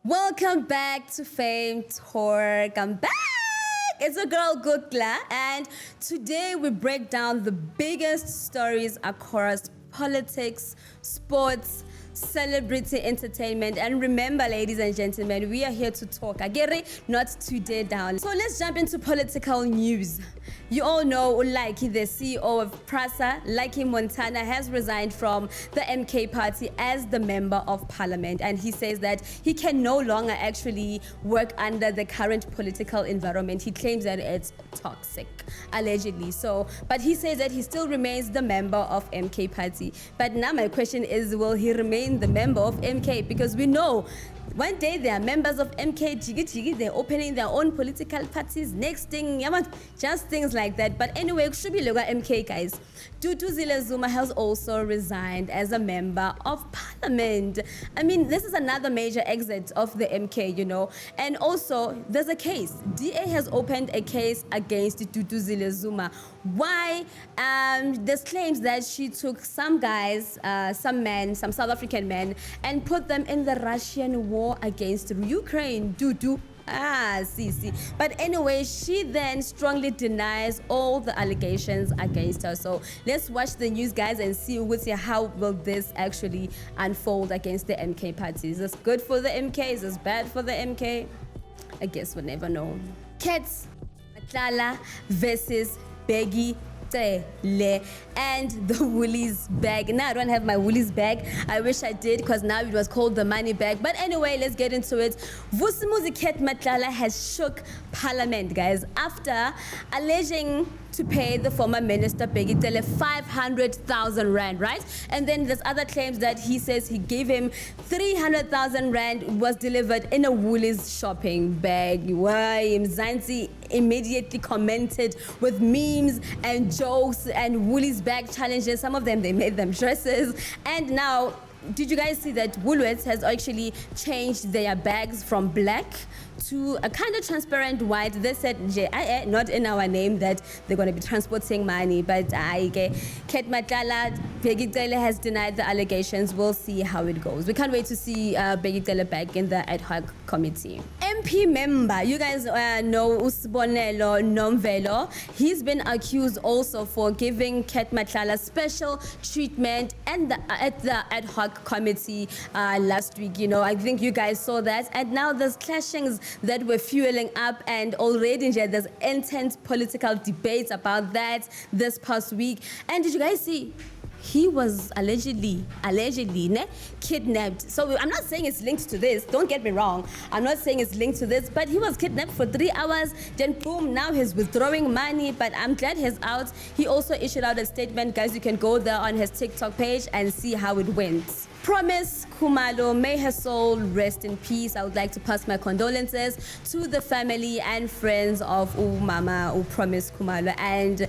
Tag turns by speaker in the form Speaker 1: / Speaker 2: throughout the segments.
Speaker 1: Welcome back to Fame Talk. I'm back. It's your girl Gugla, and today we break down the biggest stories across politics, sports, celebrity entertainment. And remember, ladies and gentlemen, we are here to talk. I get it, not to day down. So let's jump into political news. You all know, like the CEO of PRASA, Lucky Montana, has resigned from the MK party as the member of parliament, and he says that he can no longer actually work under the current political environment. He claims that it's toxic, allegedly. So, but he says that he still remains the member of MK party. But now my question is, will he remain the member of MK? Because we know one day they are members of MK, jiggy, they're opening their own political parties. Next thing, just things like that. But anyway, should be look at MK, guys. Duduzile Zuma has also resigned as a member of parliament. I mean, this is another major exit of the MK, you know. And also, there's a case. DA has opened a case against Duduzile Zuma. Why? There's claims that she took some guys, some South African men, and put them in the Russian war against Ukraine. See. But anyway, she then strongly denies all the allegations against her. So let's watch the news, guys, and see how will this actually unfold against the MK party. Is this good for the MK? Is this bad for the MK? I guess we'll never know. Cats, Matlala versus Bheki Cele and the Woolies Bag. Now I don't have my Woolies Bag. I wish I did, because now it was called the money bag. But anyway, let's get into it. Vusimuzi Matlala has shook parliament, guys, after alleging to pay the former minister Bheki Cele 500,000 rand, right? And then there's other claims that he says he gave him 300,000 rand was delivered in a Woolies shopping bag. Why? Mzansi immediately commented with memes and jokes and Woolies Bag challenges. Some of them, they made them dresses. And now, did you guys see that Woolworths has actually changed their bags from black to a kind of transparent white? They said, not in our name, that they're going to be transporting money. But Ket Matlala, Bheki Cele has denied the allegations. We'll see how it goes. We can't wait to see Bheki Cele back in the ad hoc committee. MP member, you guys know Usbonelo Nomvelo. He's been accused also for giving Ket Matlala special treatment and at the ad hoc committee last week. You know, I think you guys saw that. And now there's clashings that were fueling up, and already there's intense political debates about that this past week. And did you guys see? He was allegedly kidnapped. So I'm not saying it's linked to this. Don't get me wrong. I'm not saying it's linked to this, but he was kidnapped for 3 hours. Then boom, now he's withdrawing money, but I'm glad he's out. He also issued out a statement. Guys, you can go there on his TikTok page and see how it went. Promise Khumalo, may her soul rest in peace. I would like to pass my condolences to the family and friends of Mama Promise Khumalo. And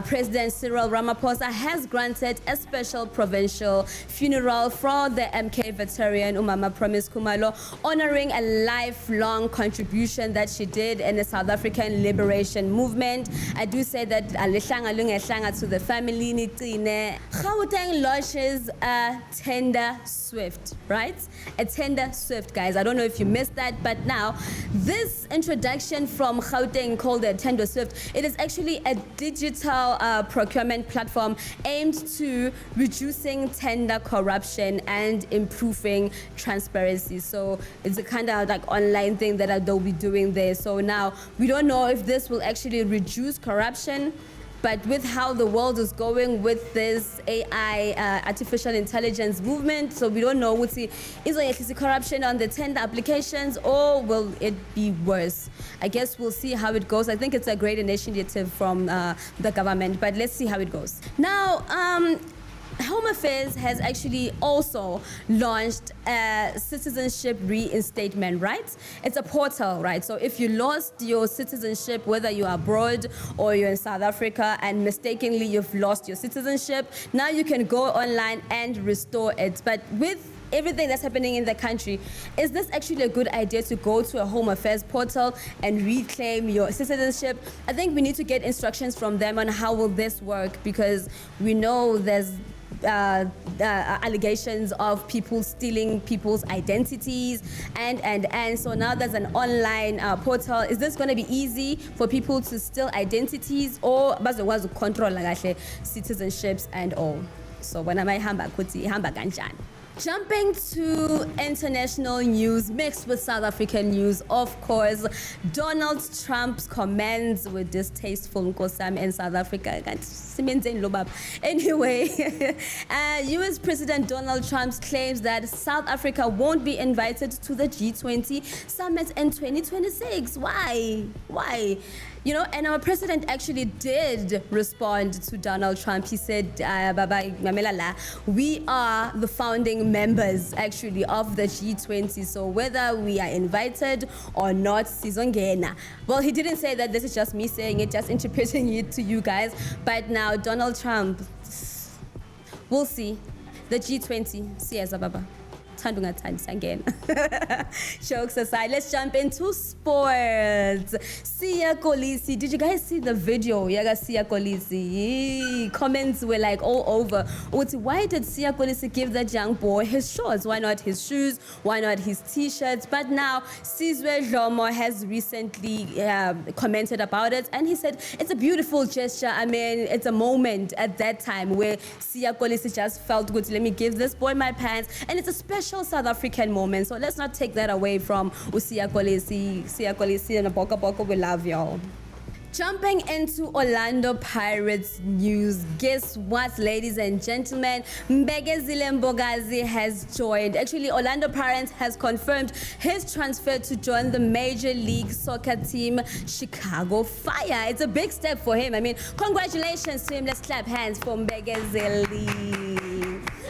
Speaker 1: President Cyril Ramaphosa has granted a special provincial funeral for the MK veteran Mama Promise Khumalo, honoring a lifelong contribution that she did in the South African liberation movement. I do say that to the family. Gauteng launches a TendaSwift, right? A TendaSwift, guys. I don't know if you missed that, but now this introduction from Gauteng called the TendaSwift, it is actually a digital procurement platform aimed to reducing tender corruption and improving transparency. So it's a kind of like online thing that they'll be doing there. So now we don't know if this will actually reduce corruption. But with how the world is going with this AI, artificial intelligence movement, so we don't know, is there corruption on the tender applications, or will it be worse? I guess we'll see how it goes. I think it's a great initiative from the government, but let's see how it goes. Now, Home Affairs has actually also launched a citizenship reinstatement, right? It's a portal, right? So if you lost your citizenship, whether you're abroad or you're in South Africa and mistakenly you've lost your citizenship, now you can go online and restore it. But with everything that's happening in the country, is this actually a good idea to go to a Home Affairs portal and reclaim your citizenship? I think we need to get instructions from them on how will this work, because we know there's allegations of people stealing people's identities, and so now there's an online portal. Is this going to be easy for people to steal identities, or bazokwazi control citizenships and all? So when I hamba kanjani? Jumping to international news mixed with South African news, of course, Donald Trump's comments were distasteful in South Africa. Anyway, US President Donald Trump claims that South Africa won't be invited to the G20 summit in 2026. Why? You know, and our president actually did respond to Donald Trump. He said, Baba Matlala, we are the founding members actually of the G20. So whether we are invited or not, sizongena. Well, he didn't say that. This is just me saying it, just interpreting it to you guys. But now Donald Trump, we'll see. The G20, siyeza baba. Again. Jokes aside, let's jump into sports. Siya Kolisi, did you guys see the video? Yaga Siya Kolisi. Comments were like all over. Why did Siya Kolisi give that young boy his shorts? Why not his shoes? Why not his t-shirts? But now Sizwe Dlomo has recently commented about it, and he said it's a beautiful gesture. I mean, it's a moment at that time where Siya Kolisi just felt good. Let me give this boy my pants, and it's a special South African moment, so let's not take that away from Siya Kolisi. Siya Kolisi and a Boko, we love y'all. Jumping into Orlando Pirates news, guess what, ladies and gentlemen? Bheki Cele has joined. Actually, Orlando Pirates has confirmed his transfer to join the Major League Soccer team, Chicago Fire. It's a big step for him. I mean, congratulations to him. Let's clap hands for Bheki Cele.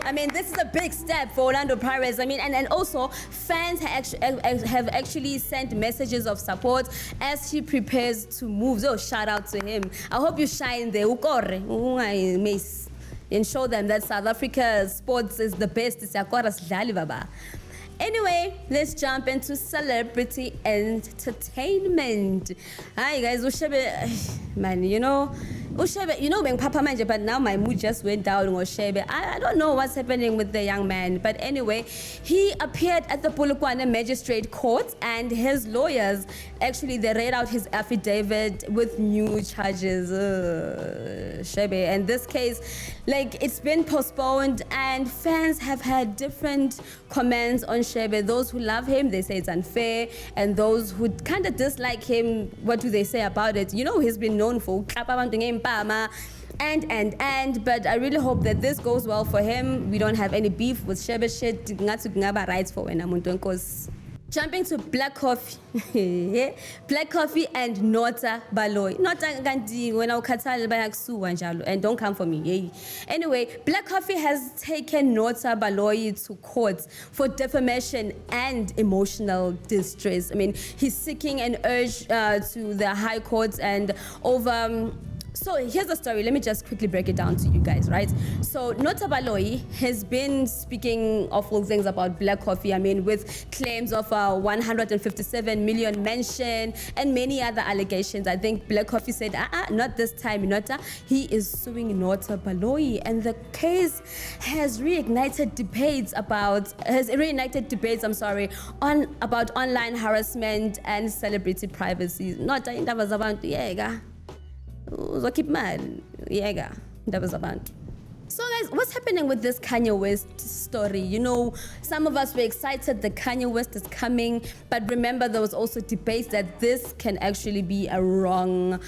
Speaker 1: I mean, this is a big step for Orlando Pirates. I mean, and also fans have actually sent messages of support as he prepares to move. So shout out to him. I hope you shine there. And show them that South Africa's sports is the best. Anyway, let's jump into celebrity entertainment. Hi guys, man, you know being Papa Manje, but now my mood just went down. I don't know what's happening with the young man, but anyway, he appeared at the Polokwane Magistrate Court, and his lawyers actually they read out his affidavit with new charges. And this case, like, it's been postponed, and fans have had different comments on Shebe. Those who love him, they say it's unfair, and those who kind of dislike him, what do they say about it? You know, he's been known for and but I really hope that this goes well for him. We don't have any beef with Shebe shit. Rights for when I'm Jumping to Black Coffee, Black Coffee and Nota Baloyi. Nota Gandhi when I Katal and don't come for me. Anyway, Black Coffee has taken Nota Baloyi to court for defamation and emotional distress. I mean, he's seeking an urge to the High Court and over. So here's the story. Let me just quickly break it down to you guys, right? So Nota Baloyi has been speaking awful things about Black Coffee. I mean, with claims of 157 million mention and many other allegations. I think Black Coffee said, not this time, Nota. He is suing Nota Baloyi, and the case has reignited debates about about online harassment and celebrity privacy. Nota indaba zabantu yeka. Keep mad. Yeah, that was about. So guys, what's happening with this Kanye West story? You know, some of us were excited that Kanye West is coming, but remember there was also debate that this can actually be a wrong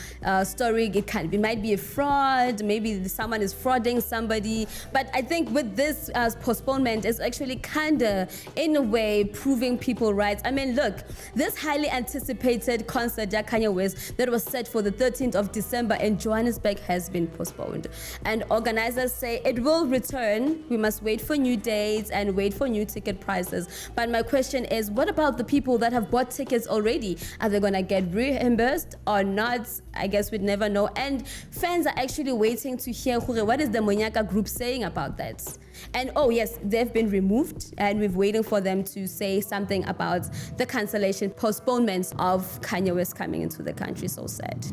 Speaker 1: story. It might be a fraud. Maybe someone is frauding somebody. But I think with this postponement is actually kinda, in a way, proving people right. I mean, look, this highly anticipated concert at Kanye West that was set for the 13th of December in Johannesburg has been postponed. And organizers say it will return. We must wait for new dates and wait for new ticket prices. But my question is, what about the people that have bought tickets already? Are they gonna get reimbursed or not? I guess we'd never know. And fans are actually waiting to hear what is the Monyaka group saying about that. And oh yes, they've been removed, and we're waiting for them to say something about the cancellation, postponements of Kanye West coming into the country. So sad.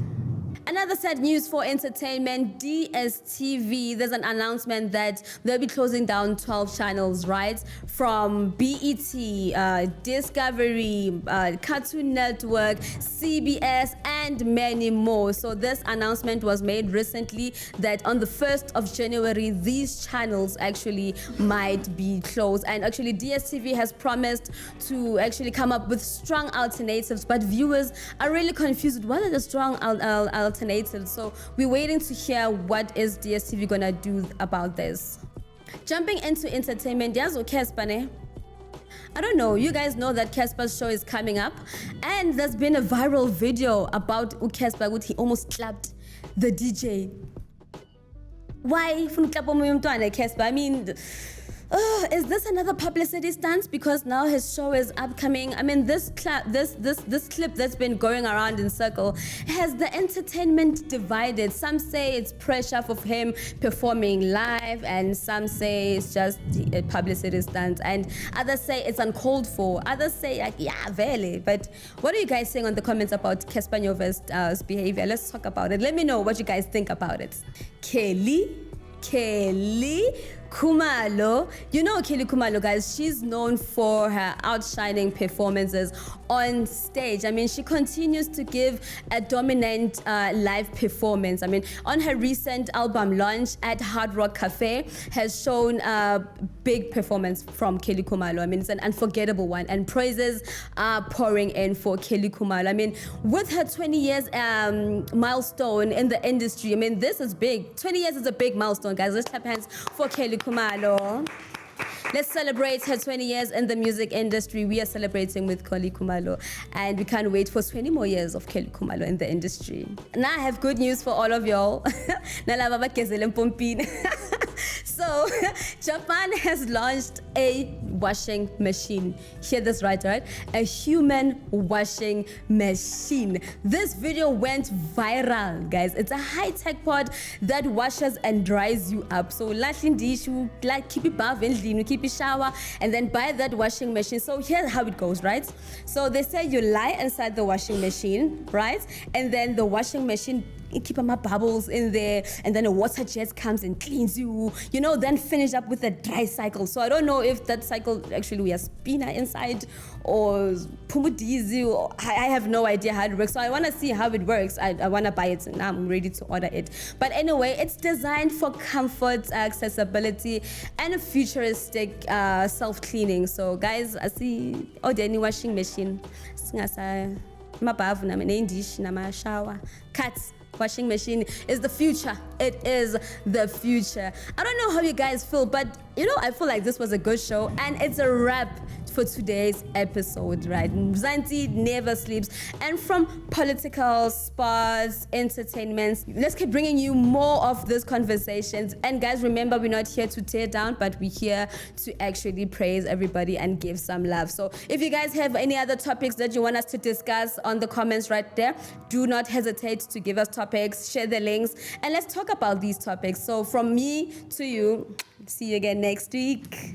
Speaker 1: Another sad news for entertainment, DSTV. There's an announcement that they'll be closing down 12 channels, right? From BET, Discovery, Cartoon Network, CBS, and many more. So this announcement was made recently that on the 1st of January, these channels actually might be closed. And actually, DSTV has promised to actually come up with strong alternatives, but viewers are really confused. What are the strong alternatives? So we're waiting to hear what is DSTV gonna do about this. Jumping into entertainment, yazo Casper. I don't know, you guys know that Casper's show is coming up, and there's been a viral video about Casper, he almost clapped the DJ. Why? Casper? I mean, is this another publicity stunt? Because now his show is upcoming. I mean, this clip that's been going around in circle has the entertainment divided. Some say it's pressure for him performing live, and some say it's just a publicity stunt, and others say it's uncalled for. Others say like, yeah, really. But what are you guys saying on the comments about Casper Nyova's behavior? Let's talk about it. Let me know what you guys think about it. Kelly Khumalo. You know Kelly Khumalo, guys, she's known for her outshining performances on stage. I mean, she continues to give a dominant live performance. I mean, on her recent album launch at Hard Rock Cafe has shown a big performance from Kelly Khumalo. I mean, it's an unforgettable one, and praises are pouring in for Kelly Khumalo. I mean, with her 20 years milestone in the industry, I mean, this is big. 20 years is a big milestone, guys. Let's clap hands for Kelly Khumalo. Let's celebrate her 20 years in the music industry. We are celebrating with Kelly Khumalo, and we can't wait for 20 more years of Kelly Khumalo in the industry. Now I have good news for all of y'all. So, Japan has launched a washing machine. Hear this right? A human washing machine. This video went viral, guys. It's a high-tech pod that washes and dries you up. So, keep it bath, keep it shower, and then buy that washing machine. So, here's how it goes, right? So, they say you lie inside the washing machine, right? And then the washing machine keep my bubbles in there, and then a water jet comes and cleans you, then finish up with a dry cycle. So I don't know if that cycle actually we have spinner inside or pumudizi, or I have no idea how it works. So I want to see how it works. I want to buy it, and now I'm ready to order it. But anyway, it's designed for comfort, accessibility, and a futuristic self-cleaning. So guys, I see order any washing machine. Shower, cuts. Washing machine is the future. It is the future. I don't know how you guys feel, but I feel like this was a good show, and it's a wrap for today's episode, right? Mzansi never sleeps. And from political, sports, entertainment, let's keep bringing you more of these conversations. And guys, remember, we're not here to tear down, but we're here to actually praise everybody and give some love. So if you guys have any other topics that you want us to discuss on the comments right there, do not hesitate to give us topics, share the links, and let's talk about these topics. So from me to you, see you again next week.